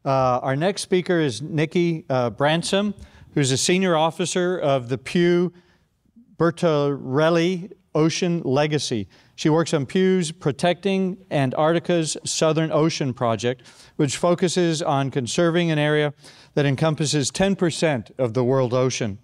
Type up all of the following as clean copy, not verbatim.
Our next speaker is Nikki Bransome, who's a senior officer of the Pew Bertarelli Ocean Legacy. She works on Pew's Protecting Antarctica's Southern Ocean project, which focuses on conserving an area that encompasses 10% of the world ocean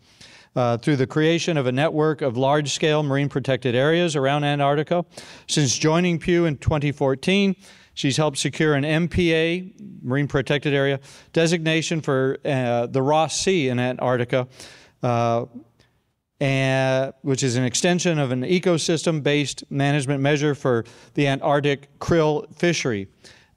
through the creation of a network of large-scale marine protected areas around Antarctica. Since joining Pew in 2014, she's helped secure an MPA, Marine Protected Area, designation for the Ross Sea in Antarctica, which is an extension of an ecosystem-based management measure for the Antarctic krill fishery.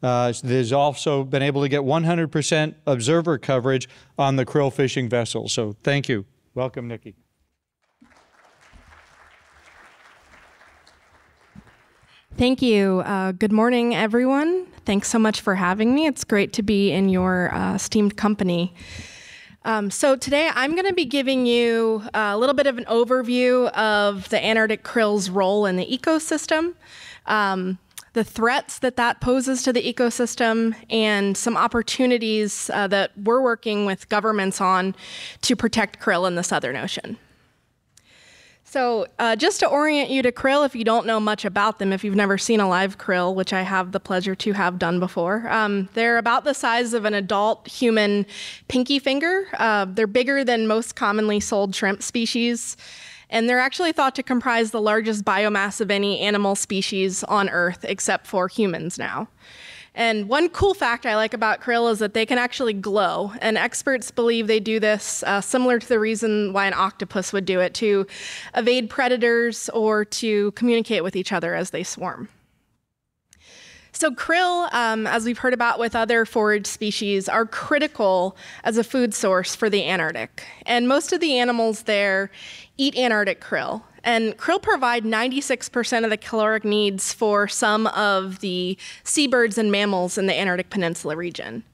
There's also been able to get 100% observer coverage on the krill fishing vessel. So thank you. Welcome, Nikki. Thank you. Good morning, everyone. Thanks so much for having me. It's great to be in your esteemed company. So today I'm going to be giving you a little bit of an overview of the Antarctic krill's role in the ecosystem, the threats that poses to the ecosystem, and some opportunities that we're working with governments on to protect krill in the Southern Ocean. So just to orient you to krill, if you don't know much about them, if you've never seen a live krill, which I have the pleasure to have done before, they're about the size of an adult human pinky finger. They're bigger than most commonly sold shrimp species, and they're actually thought to comprise the largest biomass of any animal species on Earth, except for humans now. And one cool fact I like about krill is that they can actually glow, and experts believe they do this similar to the reason why an octopus would do it, to evade predators or to communicate with each other as they swarm. So krill, as we've heard about with other forage species, are critical as a food source for the Antarctic. And most of the animals there eat Antarctic krill. And krill provide 96% of the caloric needs for some of the seabirds and mammals in the Antarctic Peninsula region.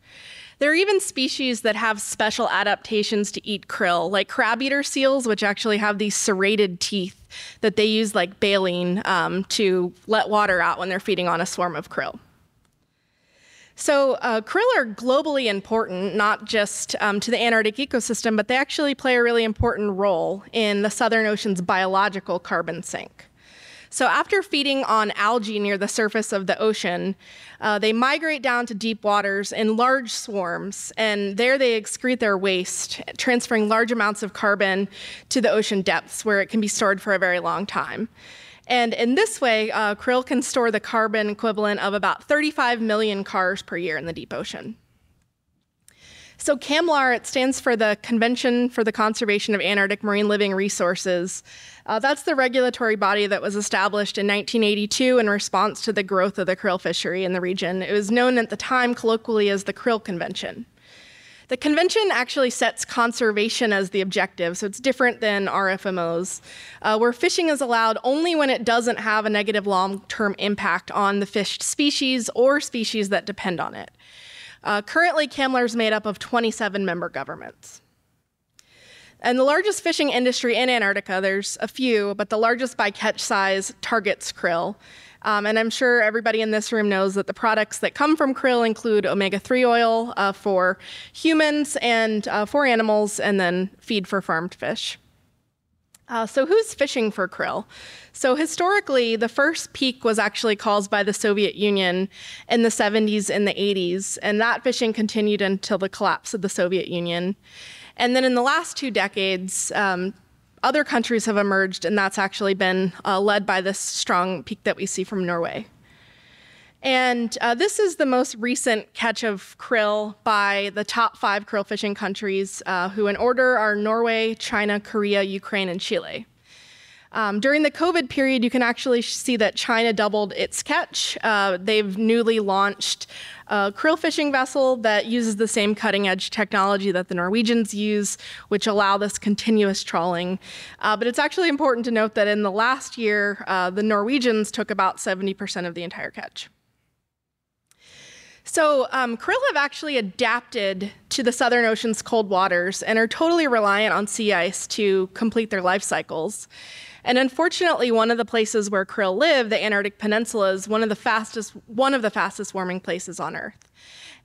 There are even species that have special adaptations to eat krill, like crab-eater seals, which actually have these serrated teeth that they use like baleen to let water out when they're feeding on a swarm of krill. So krill are globally important, not just to the Antarctic ecosystem, but they actually play a really important role in the Southern Ocean's biological carbon sink. So after feeding on algae near the surface of the ocean, they migrate down to deep waters in large swarms, and there they excrete their waste, transferring large amounts of carbon to the ocean depths where it can be stored for a very long time. And in this way, krill can store the carbon equivalent of about 35 million cars per year in the deep ocean. So CAMLAR, it stands for the Convention for the Conservation of Antarctic Marine Living Resources. That's the regulatory body that was established in 1982 in response to the growth of the krill fishery in the region. It was known at the time colloquially as the Krill Convention. The convention actually sets conservation as the objective, so it's different than RFMOs, where fishing is allowed only when it doesn't have a negative long-term impact on the fished species or species that depend on it. Currently, CAMLAR is made up of 27 member governments. And the largest fishing industry in Antarctica, there's a few, but the largest by catch size targets krill. And I'm sure everybody in this room knows that the products that come from krill include omega-3 oil for humans and for animals, and then feed for farmed fish. So who's fishing for krill? So historically, the first peak was actually caused by the Soviet Union in the 70s and the 80s, and that fishing continued until the collapse of the Soviet Union. And then in the last 2 decades, other countries have emerged, and that's actually been led by this strong peak that we see from Norway. And this is the most recent catch of krill by the top 5 krill fishing countries, who in order are Norway, China, Korea, Ukraine, and Chile. During the COVID period, you can actually see that China doubled its catch. They've newly launched a krill fishing vessel that uses the same cutting-edge technology that the Norwegians use, which allow this continuous trawling. But it's actually important to note that in the last year, the Norwegians took about 70% of the entire catch. So krill have actually adapted to the Southern Ocean's cold waters and are totally reliant on sea ice to complete their life cycles. And unfortunately, one of the places where krill live, the Antarctic Peninsula, is one of the fastest warming places on Earth.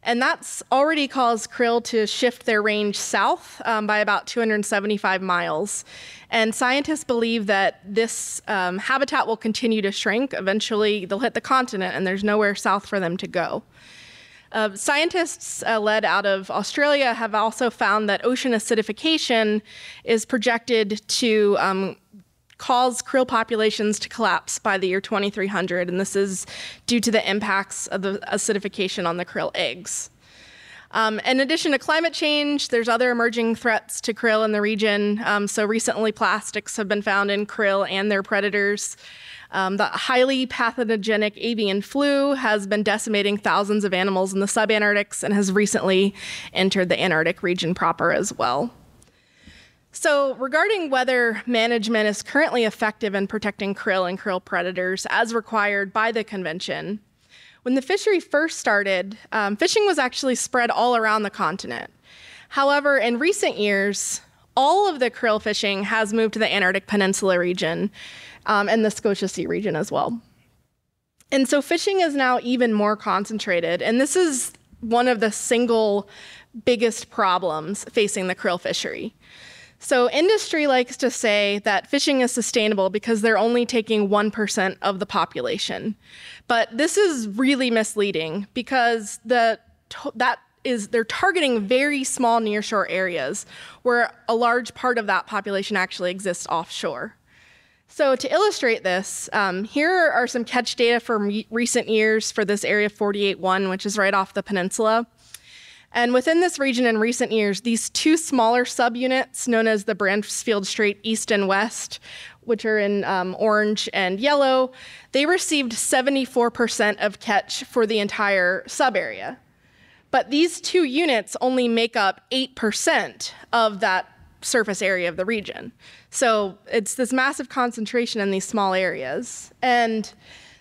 And that's already caused krill to shift their range south by about 275 miles. And scientists believe that this habitat will continue to shrink. Eventually, they'll hit the continent, and there's nowhere south for them to go. Scientists led out of Australia have also found that ocean acidification is projected to cause krill populations to collapse by the year 2300, and this is due to the impacts of the acidification on the krill eggs. In addition to climate change, there's other emerging threats to krill in the region. So recently, plastics have been found in krill and their predators. The highly pathogenic avian flu has been decimating thousands of animals in the subantarctics and has recently entered the Antarctic region proper as well. So regarding whether management is currently effective in protecting krill and krill predators as required by the convention, when the fishery first started, fishing was actually spread all around the continent. However, in recent years, all of the krill fishing has moved to the Antarctic Peninsula region and the Scotia Sea region as well. And so fishing is now even more concentrated, and this is one of the single biggest problems facing the krill fishery. So industry likes to say that fishing is sustainable because they're only taking 1% of the population. But this is really misleading because they're targeting very small nearshore areas where a large part of that population actually exists offshore. So to illustrate this, here are some catch data from recent years for this Area 48-1, which is right off the peninsula. And within this region in recent years, these two smaller subunits, known as the Bransfield Strait East and West, which are in orange and yellow, they received 74% of catch for the entire sub-area. But these two units only make up 8% of that surface area of the region. So it's this massive concentration in these small areas. And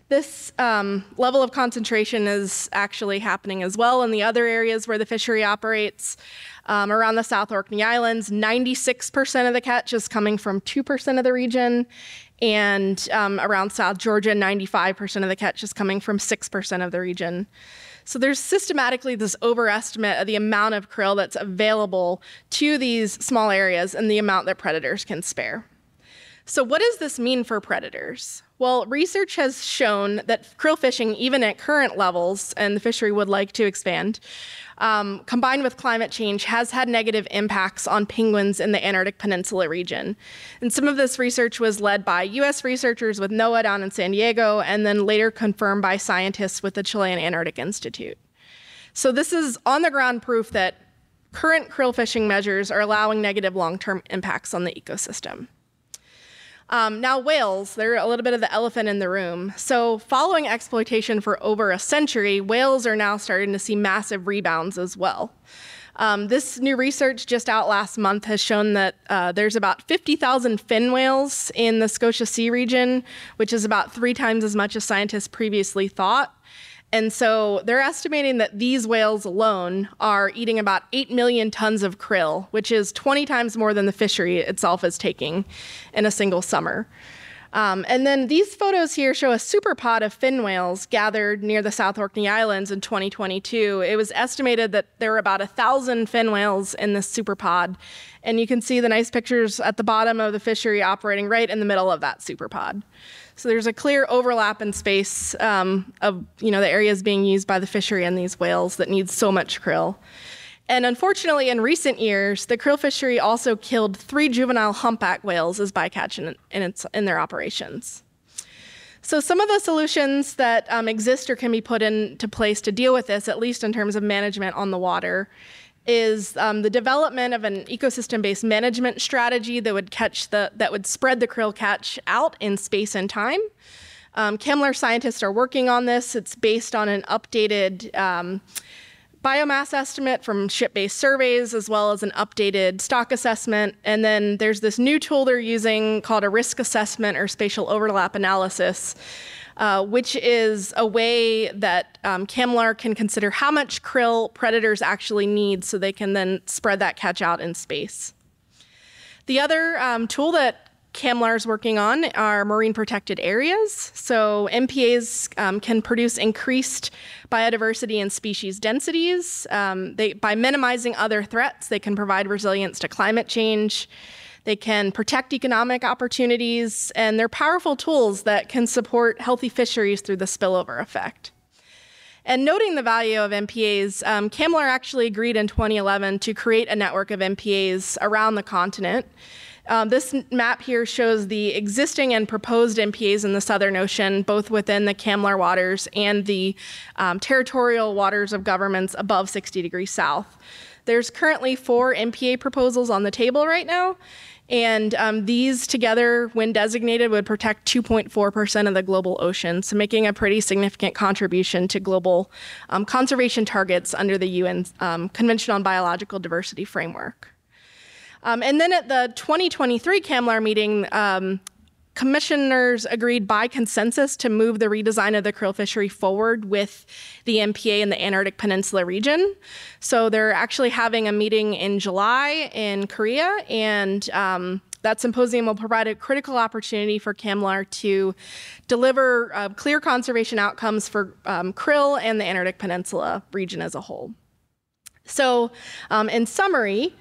this level of concentration is actually happening as well in the other areas where the fishery operates. Around the South Orkney Islands, 96% of the catch is coming from 2% of the region. And around South Georgia, 95% of the catch is coming from 6% of the region. So there's systematically this overestimate of the amount of krill that's available to these small areas and the amount that predators can spare. So what does this mean for predators? Well, research has shown that krill fishing, even at current levels, and the fishery would like to expand, combined with climate change, has had negative impacts on penguins in the Antarctic Peninsula region. And some of this research was led by US researchers with NOAA down in San Diego, and then later confirmed by scientists with the Chilean Antarctic Institute. So this is on-the-ground proof that current krill fishing measures are allowing negative long-term impacts on the ecosystem. Now whales, they're a little bit of the elephant in the room. So following exploitation for over a century, whales are now starting to see massive rebounds as well. This new research just out last month has shown that there's about 50,000 fin whales in the Scotia Sea region, which is about 3 times as much as scientists previously thought. And so they're estimating that these whales alone are eating about 8 million tons of krill, which is 20 times more than the fishery itself is taking in a single summer. And then these photos here show a superpod of fin whales gathered near the South Orkney Islands in 2022. It was estimated that there were about 1,000 fin whales in this superpod. And you can see the nice pictures at the bottom of the fishery operating right in the middle of that superpod. So there's a clear overlap in space of the areas being used by the fishery and these whales that need so much krill. And unfortunately, in recent years, the krill fishery also killed 3 juvenile humpback whales as bycatch in their operations. So some of the solutions that exist or can be put into place to deal with this, at least in terms of management on the water, is the development of an ecosystem-based management strategy that would spread the krill catch out in space and time. Kemmler scientists are working on this. It's based on an updated biomass estimate from ship-based surveys, as well as an updated stock assessment. And then there's this new tool they're using called a risk assessment or spatial overlap analysis which is a way that CAMLR can consider how much krill predators actually need so they can then spread that catch out in space. The other tool that CAMLR is working on are marine protected areas. So MPAs can produce increased biodiversity and species densities. By minimizing other threats, they can provide resilience to climate change. They can protect economic opportunities, and they're powerful tools that can support healthy fisheries through the spillover effect. And noting the value of MPAs, CAMLR actually agreed in 2011 to create a network of MPAs around the continent. This map here shows the existing and proposed MPAs in the Southern Ocean, both within the CAMLR waters and the territorial waters of governments above 60 degrees south. There's currently 4 MPA proposals on the table right now, and these together, when designated, would protect 2.4% of the global ocean, so making a pretty significant contribution to global conservation targets under the UN Convention on Biological Diversity framework. And then at the 2023 CAMLR meeting, commissioners agreed by consensus to move the redesign of the krill fishery forward with the MPA in the Antarctic Peninsula region. So they're actually having a meeting in July in Korea, and that symposium will provide a critical opportunity for CAMLR to deliver clear conservation outcomes for krill and the Antarctic Peninsula region as a whole. So in summary,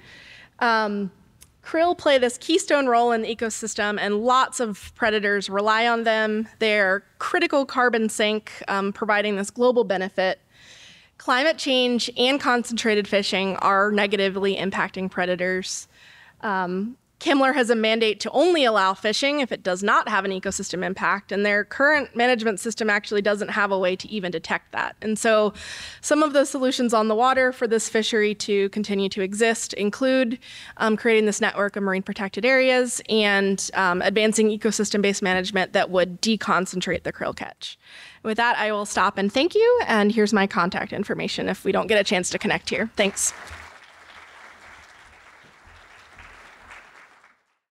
krill play this keystone role in the ecosystem, and lots of predators rely on them. They're critical carbon sink, providing this global benefit. Climate change and concentrated fishing are negatively impacting predators. CAMLR has a mandate to only allow fishing if it does not have an ecosystem impact, and their current management system actually doesn't have a way to even detect that. And so some of the solutions on the water for this fishery to continue to exist include creating this network of marine protected areas and advancing ecosystem-based management that would deconcentrate the krill catch. With that, I will stop and thank you, and here's my contact information if we don't get a chance to connect here. Thanks.